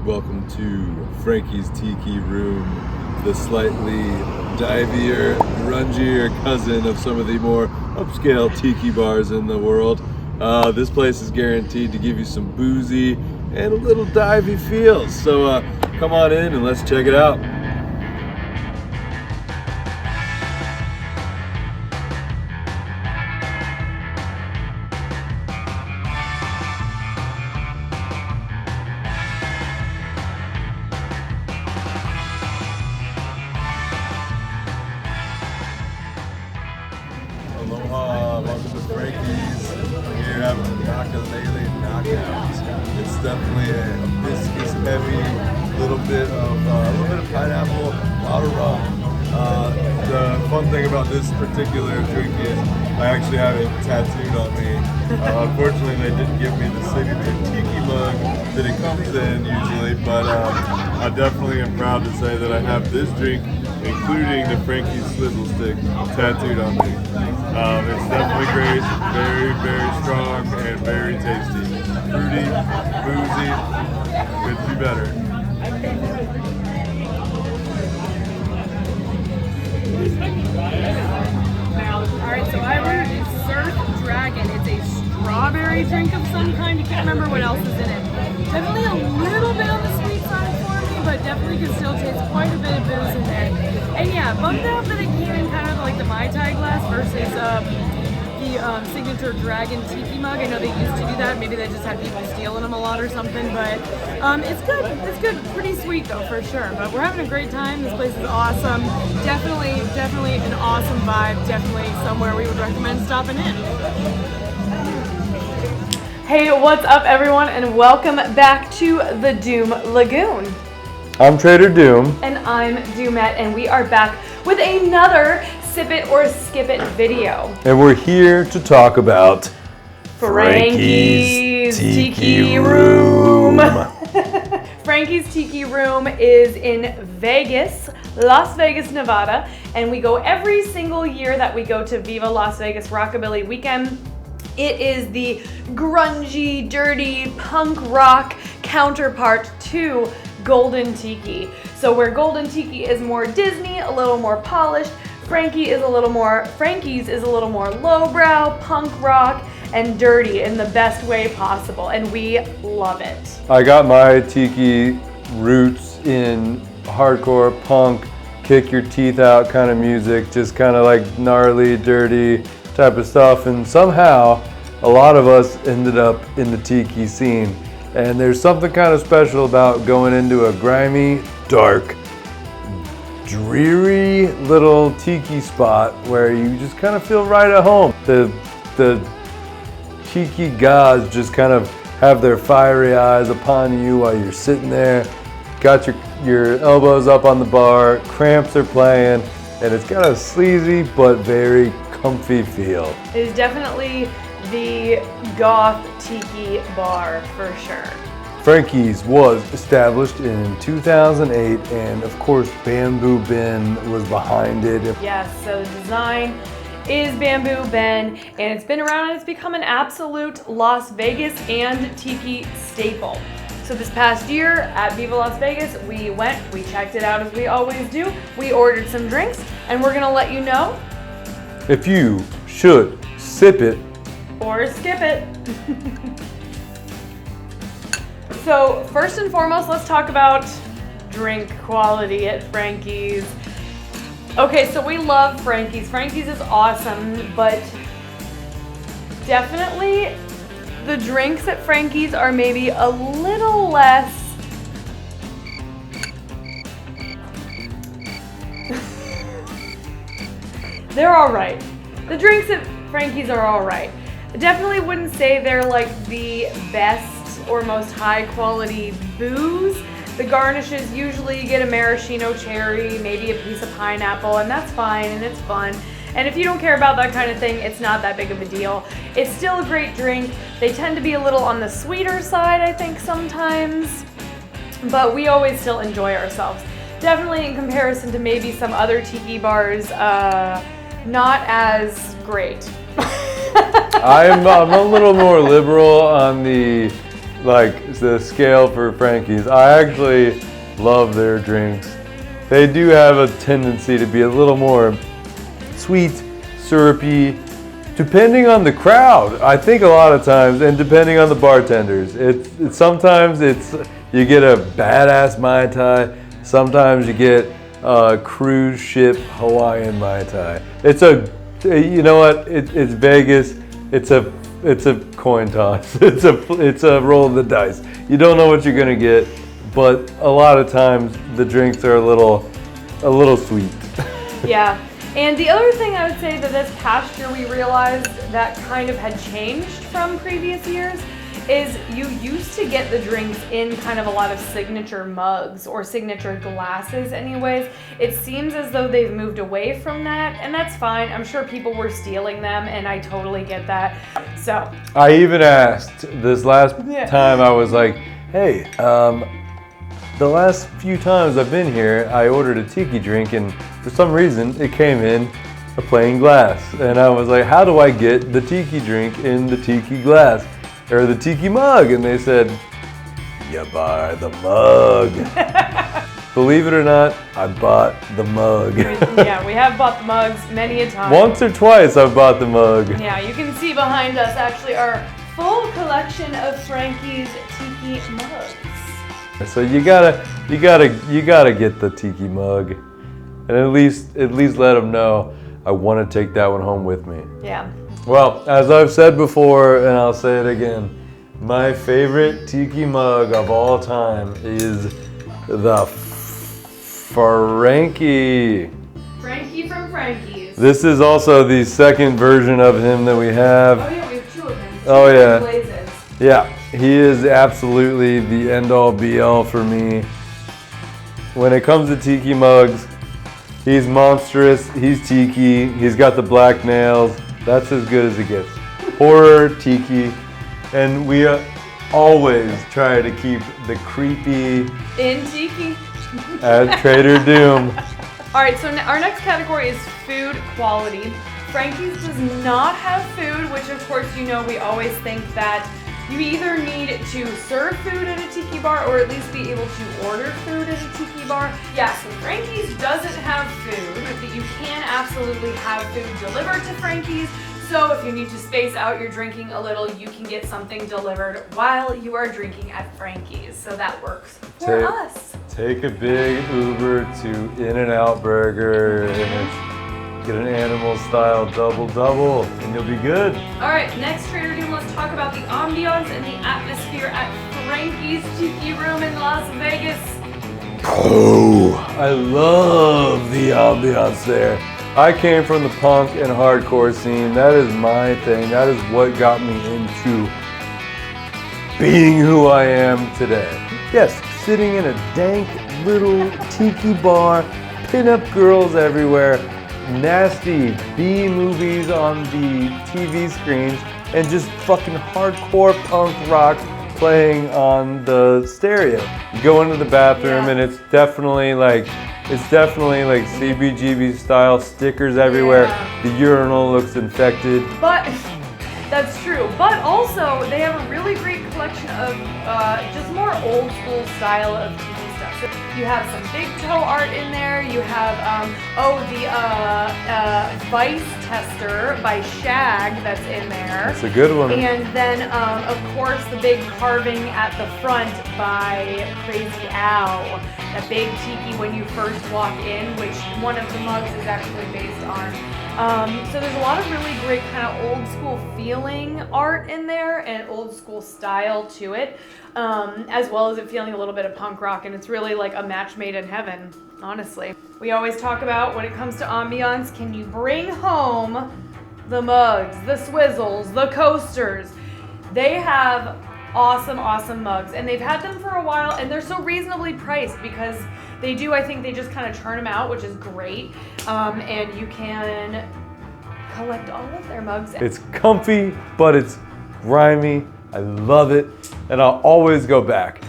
Welcome to Frankie's Tiki Room, the slightly divier, grungier cousin of some of the more upscale tiki bars in the world. This place is guaranteed to give you some boozy and a little divey feels. So come on in and let's check it out. Aloha, welcome to Frankie's. Here having a Nakalele knockout. It's definitely a hibiscus heavy, little bit of pineapple, a lot of rum. The fun thing about this particular drink is I actually have it tattooed on me. Unfortunately, they didn't give me the signature tiki mug that it comes in usually, but I definitely am proud to say that I have this drink, including the Frankie Slizzle Stick, tattooed on me. It's definitely great, very, very strong, and very tasty. Fruity, boozy, couldn't be better. Alright, so I ordered a Surf Dragon. It's a strawberry drink of some kind. You can't remember what else is in it. Definitely a little bit on the sweet side for me, but definitely can still taste quite a bit of booze in there. And yeah, bumped out that it came in kind of like the Mai Tai glass versus the signature Dragon Tiki mug. I know they used to do that. Maybe they just had people stealing them a lot or something, but it's good. It's good. Pretty sweet though, for sure. But we're having a great time. This place is awesome. Definitely an awesome vibe. Definitely somewhere we would recommend stopping in. Hey, what's up everyone, and welcome back to the Doom Lagoon. I'm Trader Doom. And I'm Doomette, and we are back with another Sip It or Skip It video. And we're here to talk about Frankie's Tiki Room. Frankie's Tiki Room is in Vegas, Las Vegas, Nevada, and we go every single year that we go to Viva Las Vegas Rockabilly Weekend. It is the grungy, dirty, punk rock counterpart to Golden Tiki. So where Golden Tiki is more Disney, a little more polished, Frankie's is a little more lowbrow, punk rock, and dirty in the best way possible, and we love it. I got my tiki roots in hardcore punk, kick your teeth out kind of music, just kind of like gnarly, dirty type of stuff, and somehow a lot of us ended up in the tiki scene. And there's something kind of special about going into a grimy, dark, dreary little tiki spot where you just kind of feel right at home. The tiki gods just kind of have their fiery eyes upon you while you're sitting there, got your elbows up on the bar, cramps are playing, and it's got a sleazy but very comfy feel. It is definitely the goth tiki bar for sure. Frankie's was established in 2008, and of course Bamboo Ben was behind it. Yes, so the design is Bamboo Ben, and it's been around and it's become an absolute Las Vegas and tiki staple. So this past year at Viva Las Vegas, we checked it out as we always do. We ordered some drinks, and we're gonna let you know if you should sip it or skip it. So first and foremost, let's talk about drink quality at Frankie's. Okay, so we love Frankie's. Frankie's is awesome, but definitely the drinks at Frankie's are maybe a little less they're all right. The drinks at Frankie's are all right. I definitely wouldn't say they're like the best or most high quality booze. The garnishes, usually you get a maraschino cherry, maybe a piece of pineapple, and that's fine and it's fun. And if you don't care about that kind of thing, it's not that big of a deal. It's still a great drink. They tend to be a little on the sweeter side, I think, sometimes, but we always still enjoy ourselves. Definitely in comparison to maybe some other tiki bars, not as great. I'm a little more liberal on the like the scale for Frankie's. I actually love their drinks. They do have a tendency to be a little more sweet, syrupy, depending on the crowd. I think a lot of times, and depending on the bartenders. Sometimes you get a badass Mai Tai. Sometimes you get a cruise ship Hawaiian Mai Tai. You know what? It's Vegas. It's a coin toss. It's a roll of the dice. You don't know what you're gonna get, but a lot of times the drinks are a little sweet. Yeah. And the other thing I would say that this past year we realized that kind of had changed from previous years is you used to get the drinks in kind of a lot of signature mugs or signature glasses anyways. It seems as though they've moved away from that, and that's fine. I'm sure people were stealing them, and I totally get that. So I even asked this last time, I was like, hey, the last few times I've been here, I ordered a Tiki drink, and for some reason it came in a plain glass. And I was like, how do I get the Tiki drink in the Tiki glass? Or the Tiki mug? And they said, you buy the mug. Believe it or not, I bought the mug. Yeah, we have bought the mugs many a time. Once or twice I've bought the mug. Yeah, you can see behind us actually our full collection of Frankie's Tiki mugs. So you gotta get the Tiki mug, and at least let them know I want to take that one home with me. Yeah. Well, as I've said before, and I'll say it again, my favorite Tiki mug of all time is the Frankie. Frankie from Frankie's. This is also the second version of him that we have. Oh yeah, we have two of them. Oh yeah. Blazes. Yeah, he is absolutely the end-all be-all for me. When it comes to Tiki mugs, he's monstrous, he's Tiki, he's got the black nails. That's as good as it gets. Horror, Tiki, and we always try to keep the creepy In Tiki. at Trader Doom. All right, so our next category is food quality. Frankie's does not have food, which of course you know we always think that you either need to serve food at a Tiki bar or at least be able to order food at a Tiki bar. Yes, Frankie's doesn't have food, but you can absolutely have food delivered to Frankie's. So if you need to space out your drinking a little, you can get something delivered while you are drinking at Frankie's. So that works for us. Take a big Uber to In-N-Out Burger and get an animal-style double, and you'll be good. All right, next Trader Doom, let's talk about the ambiance and the atmosphere at Frankie's Tiki Room in Las Vegas. Oh, I love the ambiance there. I came from the punk and hardcore scene. That is my thing. That is what got me into being who I am today. Yes, sitting in a dank little tiki bar, pin-up girls everywhere, nasty B movies on the TV screens, and just fucking hardcore punk rock playing on the stereo. You go into the bathroom and it's definitely like CBGB style stickers everywhere. Yeah. The urinal looks infected. But that's true. But also they have a really great collection of just more old school style of TV stuff. So you have some big toe art in there. You have the Vice Tester by Shag that's in there. It's a good one. And then of course the big carving at the front by Crazy Al. That big tiki when you first walk in, which one of the mugs is actually based on. So there's a lot of really great kind of old school feeling art in there and old school style to it, as well as it feeling a little bit of punk rock, and it's really like a match made in heaven, honestly. We always talk about when it comes to ambiance, can you bring home the mugs, the swizzles, the coasters? They have awesome mugs, and they've had them for a while, and they're so reasonably priced because they do, I think they just kind of churn them out, which is great, and you can collect all of their mugs. It's comfy, but it's grimy. I love it, and I'll always go back.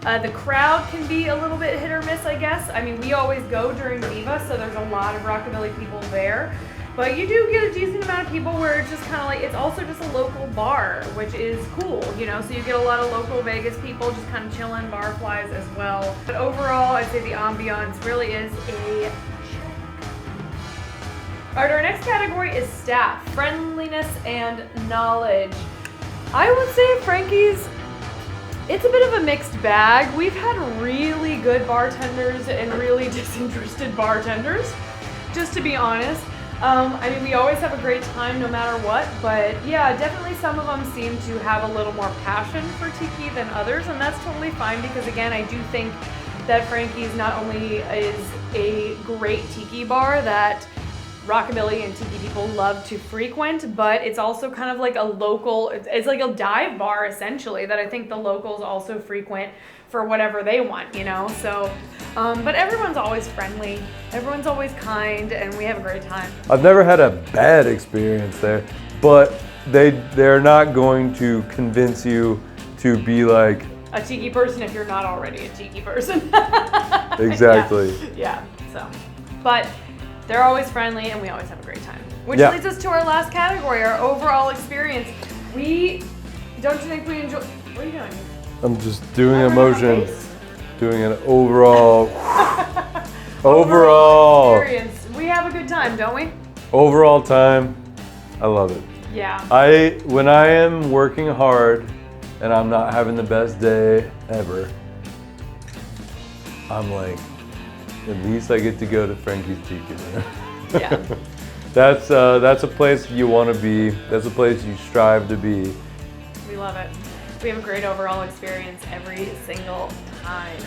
The crowd can be a little bit hit or miss, I guess. I mean, we always go during Viva, so there's a lot of rockabilly people there. But you do get a decent amount of people where it's just kind of like, it's also just a local bar, which is cool, you know, so you get a lot of local Vegas people just kind of chilling, barflies as well. But overall, I'd say the ambiance really is a... All right, our next category is staff, friendliness and knowledge. I would say Frankie's, it's a bit of a mixed bag. We've had really good bartenders and really disinterested bartenders, just to be honest. I mean, we always have a great time no matter what, but yeah, definitely some of them seem to have a little more passion for Tiki than others, and that's totally fine because, again, I do think that Frankie's not only is a great Tiki bar that rockabilly and Tiki people love to frequent, but it's also kind of like a local, it's like a dive bar essentially that I think the locals also frequent for whatever they want, you know, so, but everyone's always friendly, everyone's always kind, and we have a great time. I've never had a bad experience there, but they're not going to convince you to be like a Tiki person if you're not already a Tiki person. Exactly. Yeah, so, but they're always friendly and we always have a great time. Which Yeah. leads us to our last category, our overall experience. Don't you think we enjoy, what are you doing? I'm just doing a Covering up my motion, face? doing an overall Experience. We have a good time, don't we? overall time. I love it. Yeah. When I am working hard and I'm not having the best day ever, I'm like, at least I get to go to Frankie's Tiki. Yeah. That's a place you want to be. That's a place you strive to be. We love it. We have a great overall experience every single time.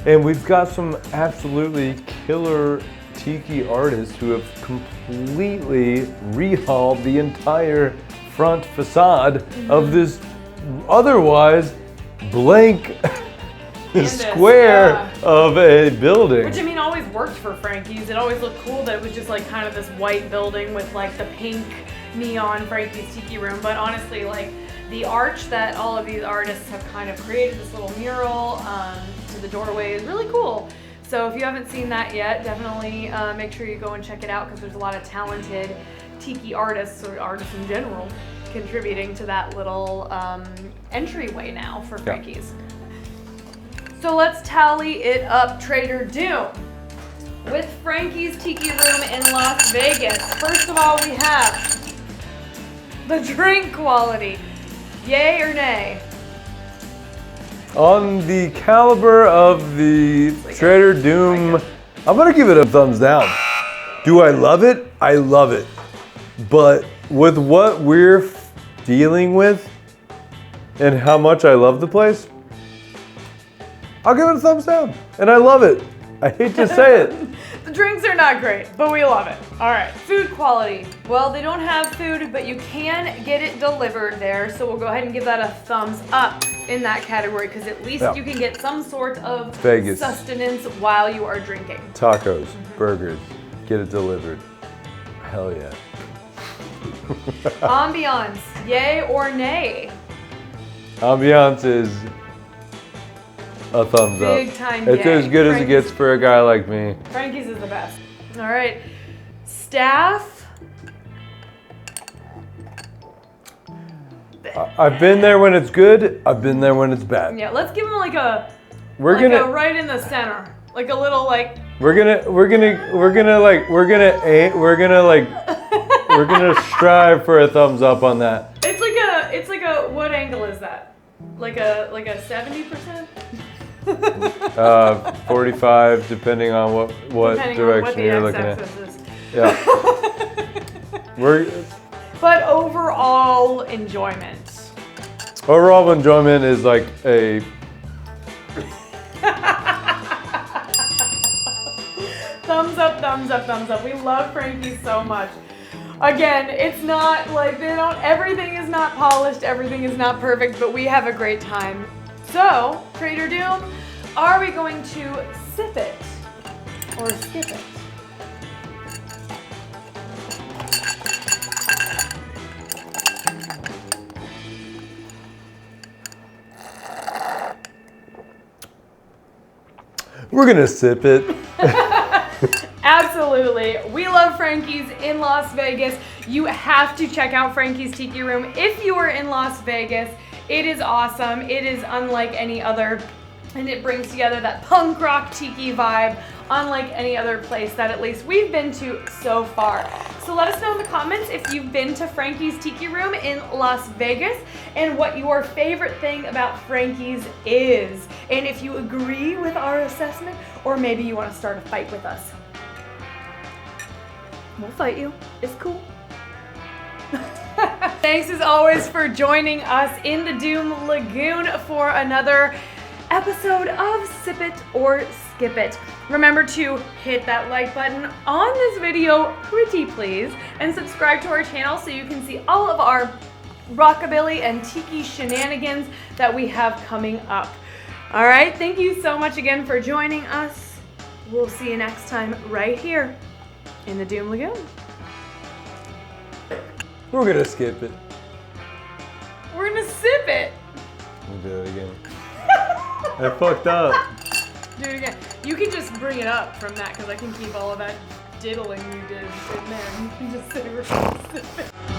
And we've got some absolutely killer Tiki artists who have completely rehauled the entire front facade of this otherwise blank square of a building. Which, I mean, always worked for Frankie's. It always looked cool that it was just like kind of this white building with like the pink neon Frankie's Tiki Room. But honestly, like the arch that all of these artists have kind of created, this little mural to the doorway, is really cool. So if you haven't seen that yet, definitely make sure you go and check it out because there's a lot of talented Tiki artists, or artists in general, contributing to that little entryway now for Frankie's. So let's tally it up, Trader Doom. With Frankie's Tiki Room in Las Vegas, first of all, we have the drink quality. Yay or nay? On the caliber of the Trader Doom, I'm gonna give it a thumbs down. Do I love it? I love it. But with what we're dealing with and how much I love the place, I'll give it a thumbs down. And I love it. I hate to say it. The drinks are not great, but we love it. All right, food quality. Well, they don't have food, but you can get it delivered there. So we'll go ahead and give that a thumbs up in that category because at least you can get some sort of Vegas sustenance while you are drinking. Tacos, burgers, get it delivered. Hell yeah. Ambiance, yay or nay? Ambiance is a thumbs up. Big time It's yay. as good as it gets for a guy like me. Frankie's is the best. All right, staff. I've been there when it's good. I've been there when it's bad. Yeah, let's give him like a We're like gonna a right in the center, like a little like. we're gonna strive for a thumbs up on that. It's like a what angle is that? Like a 70%? 45, depending on what Depending on direction what the you're looking at. x-axis is. Yeah. But overall enjoyment. Overall enjoyment is like a. Thumbs up, thumbs up, thumbs up. We love Frankie's so much. Again, it's not like everything is not polished, everything is not perfect, but we have a great time. So, Trader Doom, are we going to sip it or skip it? We're gonna sip it. Absolutely. We love Frankie's in Las Vegas. You have to check out Frankie's Tiki Room if you are in Las Vegas. It is awesome. It is unlike any other, and it brings together that punk rock tiki vibe unlike any other place that at least we've been to so far. So let us know in the comments if you've been to Frankie's Tiki Room in Las Vegas and what your favorite thing about Frankie's is. And if you agree with our assessment, or maybe you want to start a fight with us. We'll fight you. It's cool. Thanks as always for joining us in the Doom Lagoon for another episode of Sip It or Skip It. Remember to hit that like button on this video, pretty please, and subscribe to our channel so you can see all of our rockabilly and tiki shenanigans that we have coming up. All right, thank you so much again for joining us. We'll see you next time right here in the Doom Lagoon. We're gonna skip it. We're gonna sip it. We'll do it again. I fucked up. Do it again. You can just bring it up from that because I can keep all of that diddling you did in there. You can just say we're gonna sip it.